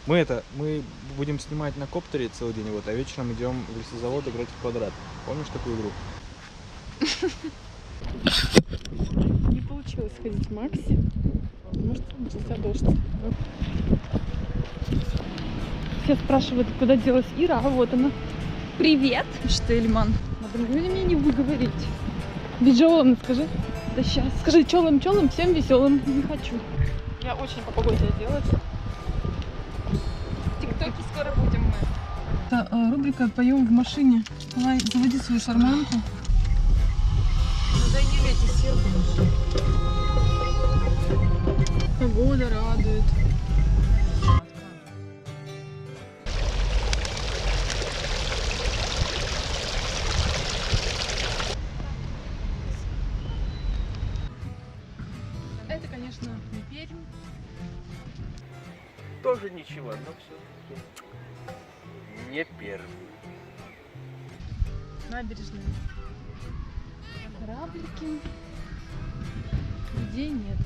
Мы будем снимать на коптере целый день, вот, а вечером идем в лесозавод играть в квадрат. Помнишь такую игру? Не получилось ходить в Макси, потому что начался дождь. Все спрашивают, куда делась Ира, а вот она. Привет, Штельман. Надо мне не выговорить. Биджолом скажи. Да сейчас. Скажи челым-челым, всем веселым. Не хочу. Я очень по погоде оделась. В ТикТоке скоро будем мы. Это рубрика «Поем в машине». Давай, заводи свою шарманку. Надоели эти сердца. Погода радует. Это, конечно, не Пермь. Тоже ничего, но все-таки не Пермь. Набережная. Кораблики. Людей нет.